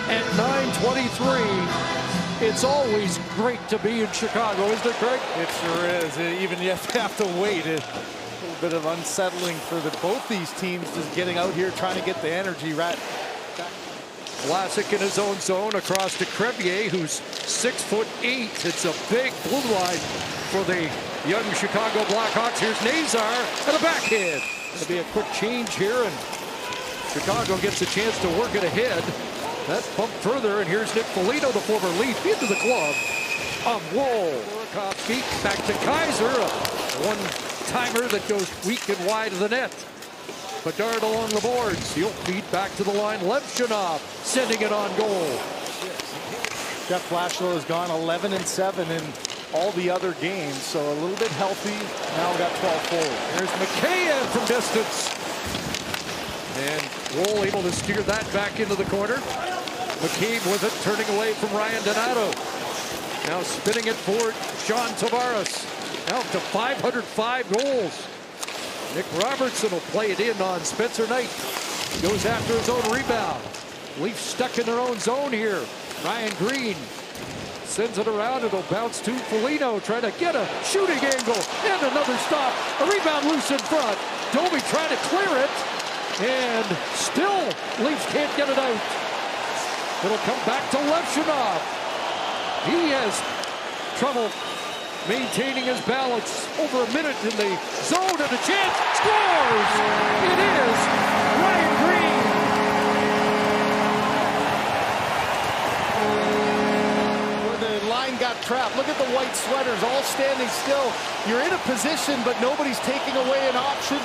at 9:23. It's always great to be in Chicago, isn't it, Craig? It sure is. Even you have to wait. A little bit of unsettling for both these teams, just getting out here trying to get the energy right. Vlasic in his own zone across to Crevier, who's 6'8". It's a big blue line for the young Chicago Blackhawks. Here's Nazar and a backhand. It'll be a quick change here, and Chicago gets a chance to work it ahead. That's pumped further, and here's Nick Foligno, the former Leaf, into the glove. On roll. Burakovsky back to Kaiser. A one-timer that goes weak and wide of the net. Bedard along the boards. He'll feed back to the line. Levshunov sending it on goal. Jeff Blashill has gone 11-7 in all the other games, so a little bit healthy. Now we got 12 forward. There's McKayen from distance. And Woll able to steer that back into the corner. McCabe with it, turning away from Ryan Donato. Now spinning it forward, John Tavares. Now up to 505 goals. Nick Robertson will play it in on Spencer Knight. Goes after his own rebound. Leafs stuck in their own zone here. Ryan Greene sends it around. It'll bounce to Foligno, trying to get a shooting angle. And another stop. A rebound loose in front. Doby trying to clear it. And still, Leafs can't get it out. It'll come back to Levshunov. He has trouble maintaining his balance. Over a minute in the zone, and a chance. Scores! It is Ryan Greene. Where the line got trapped. Look at the white sweaters all standing still. You're in a position, but nobody's taking away an option.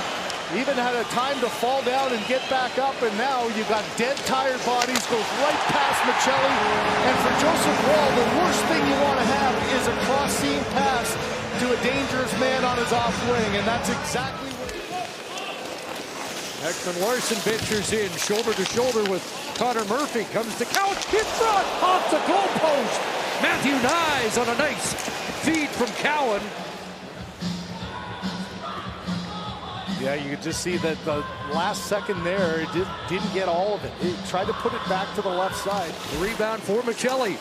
Even had a time to fall down and get back up, and now you've got dead, tired bodies, goes right past Michelli. And for Joseph Woll, the worst thing you want to have is a cross-seam pass to a dangerous man on his off wing, and that's exactly what Ekman Larsson ventures in, shoulder to shoulder with Connor Murphy. Comes to Cowan, in front, off the goal post. Matthew Nyes on a nice feed from Cowan. Yeah, you could just see that the last second there, it didn't get all of it. He tried to put it back to the left side. The rebound for Michelli.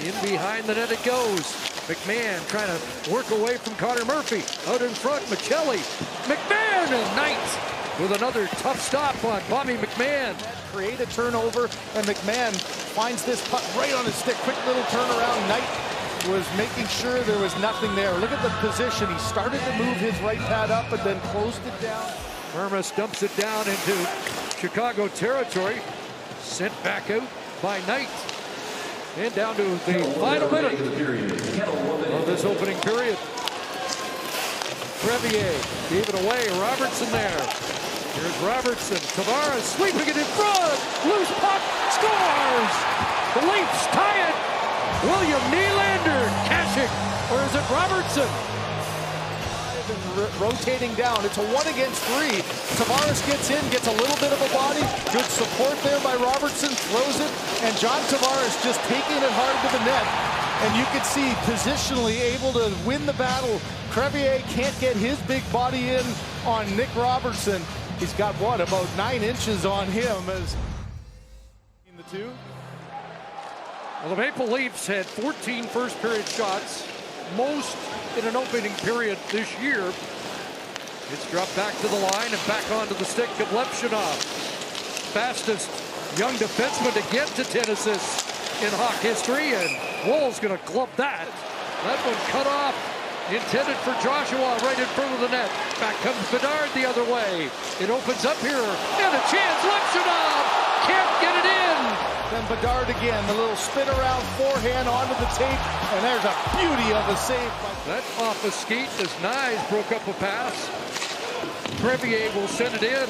In behind the net it goes. McMahon trying to work away from Connor Murphy. Out in front, Michelli. McMahon and Knight with another tough stop on Bobby McMahon. Create a turnover, and McMahon finds this puck right on his stick. Quick little turnaround. Knight was making sure there was nothing there. Look at the position. He started to move his right pad up and then closed it down. Hermes dumps it down into Chicago territory. Sent back out by Knight. And down to the final minute of this opening period. Crevier gave it away. Robertson there. Here's Robertson. Tavares sweeping it in front. Loose puck. Scores! The Leafs tie it. William Nylander cashing, or is it Robertson? Rotating down. It's a 1-against-3. Tavares gets in, gets a little bit of a body. Good support there by Robertson. Throws it, and John Tavares just taking it hard to the net. And you can see positionally able to win the battle. Crevier can't get his big body in on Nick Robertson. He's got what, about 9 inches on him as the two. Well, the Maple Leafs had 14 first-period shots, most in an opening period this year. It's dropped back to the line and back onto the stick of Levshunov. Fastest young defenseman to get to 10 assists in Hawk history, and Woll's going to club that. That one cut off, intended for Joshua right in front of the net. Back comes Bedard the other way. It opens up here, and a chance. Levshunov can't get it in. Then Bedard again, the little spin around forehand onto the tape, and there's a beauty of a save. That off a skate as Nyes broke up a pass. Crevier will send it in.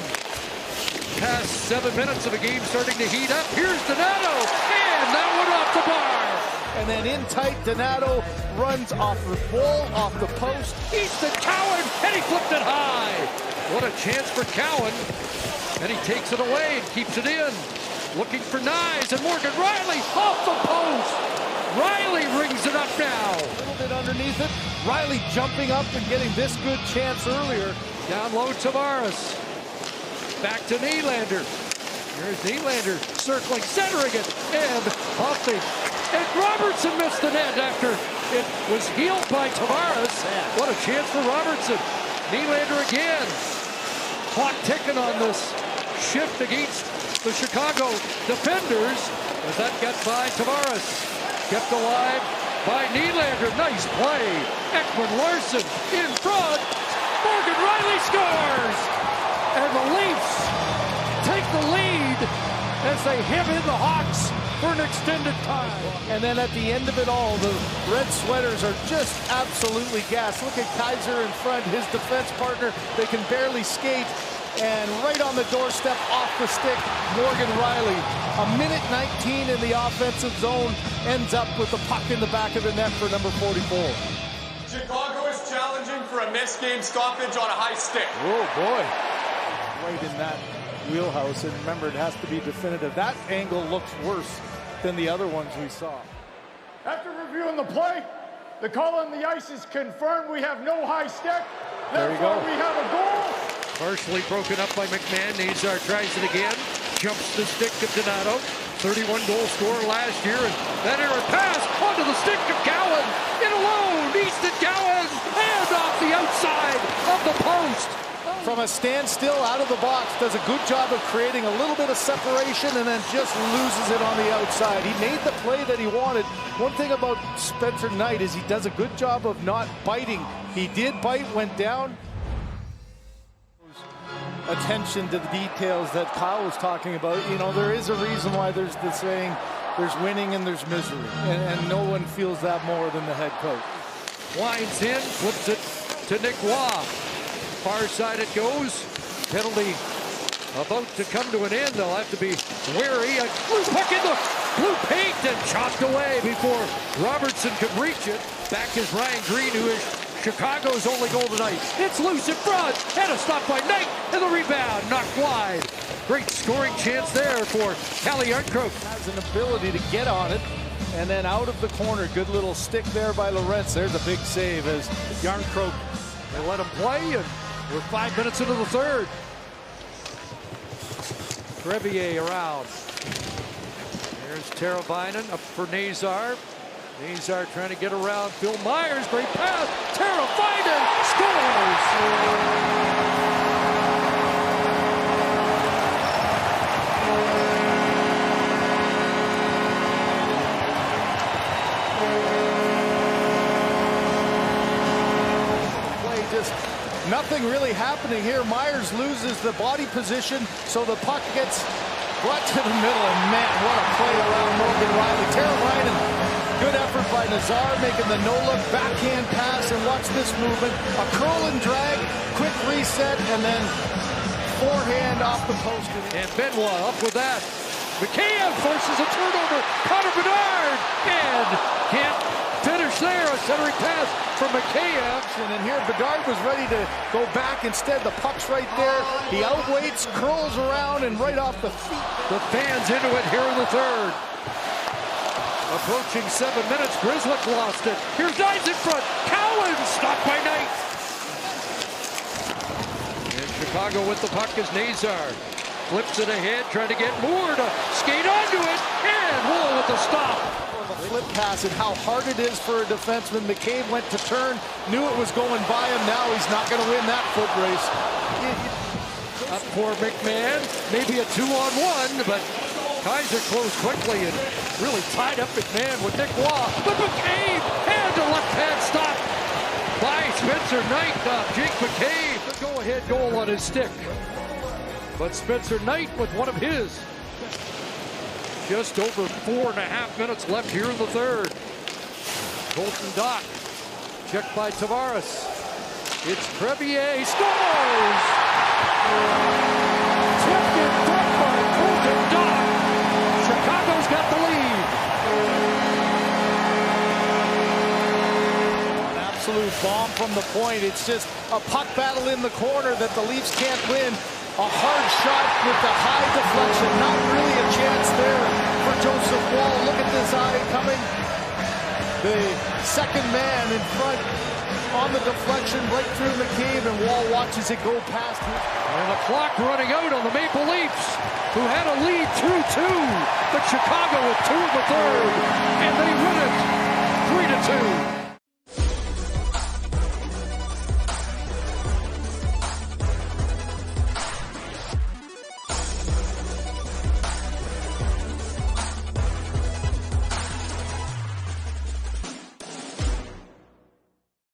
Past 7 minutes of the game starting to heat up. Here's Donato, and that one off the bar. And then in tight, Donato runs off the ball, off the post. Easton Cowan, and he flipped it high. What a chance for Cowan. And he takes it away and keeps it in. Looking for Nyes, and Morgan Rielly off the post. Rielly rings it up now. A little bit underneath it. Rielly jumping up and getting this good chance earlier. Down low, Tavares. Back to Nylander. Here's Nylander circling, centering it, and off the... And Robertson missed the net after it was healed by Tavares. What a chance for Robertson. Nylander again. Clock ticking on this shift against the Chicago defenders as that got by Tavares. Kept alive by Nylander. Nice play. Ekman Larsson in front. Morgan Riley scores! And the Leafs take the lead as they hem in the Hawks for an extended time. And then at the end of it all, the red sweaters are just absolutely gassed. Look at Kaiser in front, his defense partner. They can barely skate. And right on the doorstep, off the stick, Morgan Riley. A minute 19 in the offensive zone, ends up with the puck in the back of the net for number 44. Chicago is challenging for a missed game stoppage on a high stick. Oh, boy. Right in that wheelhouse, and remember, it has to be definitive. That angle looks worse than the other ones we saw. After reviewing the play, the call on the ice is confirmed. We have no high stick. Therefore, we have a goal. Partially broken up by McMahon. Nazar tries it again. Jumps the stick of Donato. 31-goal scorer last year. And that error pass onto the stick of Gowan. In alone. Easton Gowan. And off the outside of the post. From a standstill out of the box, does a good job of creating a little bit of separation and then just loses it on the outside. He made the play that he wanted. One thing about Spencer Knight is he does a good job of not biting. He did bite, went down. Attention to the details that Kyle was talking about. You know, there is a reason why there's the saying, there's winning and there's misery. And no one feels that more than the head coach. Winds in, flips it to Nick Waugh. Far side it goes. Penalty about to come to an end. They'll have to be wary. A blue puck in the blue paint and chopped away before Robertson could reach it. Back is Ryan Greene, who is Chicago's only goal tonight. It's loose in front, and a stop by Knight, and the rebound knocked wide. Great scoring chance there for Calle Jarnkrok. Has an ability to get on it, and then out of the corner. Good little stick there by Lorentz. There's a big save as Jarnkrok. They let him play, and we're 5 minutes into the third. Crevier around. There's Teravainen up for Nazar. Nazar trying to get around Phil Myers. Great pass. Teravainen scores! Nothing really happening here. Myers loses the body position, so the puck gets brought to the middle, and man, what a play around Morgan Riley. Teravainen, good effort by Nazar, making the no-look backhand pass, and watch this movement. A curl and drag, quick reset, and then forehand off the post. And Benoit up with that. Mikheyev forces a turnover. Connor Bedard, and can't finish there. A centering pass from Mikheyev. And here Bedard was ready to go back. Instead, the puck's right there. He outweights, curls around, and right off the feet. The fans into it here in the third. Approaching 7 minutes. Grzelcyk lost it. Here's Knight in front. Cowan stopped by Knight. And Chicago with the puck is Nazar. Flips it ahead, trying to get Moore to skate onto it. And Wool with the stop. Flip pass and how hard it is for a defenseman. McCabe went to turn, knew it was going by him. Now he's not going to win that foot race. Up for McMahon, maybe a 2-on-1, but Kaiser closed quickly and really tied up McMahon with Nick Waugh. But McCabe and a left-hand stop by Spencer Knight. Jake McCabe, the go-ahead goal on his stick. But Spencer Knight with one of his. Just over 4.5 minutes left here in the third. Colton Dach, checked by Tavares. It's Crevier, he scores! Tipped in front by Colton Dach. Chicago's got the lead. An absolute bomb from the point. It's just a puck battle in the corner that the Leafs can't win. A hard shot with the high deflection. Not really a chance there for Joseph Woll. Look at this eye coming. The second man in front on the deflection right through McCabe, and Wall watches it go past him. And the clock running out on the Maple Leafs, who had a lead 2-2, but Chicago with 2 in the third, and they win it 3-2.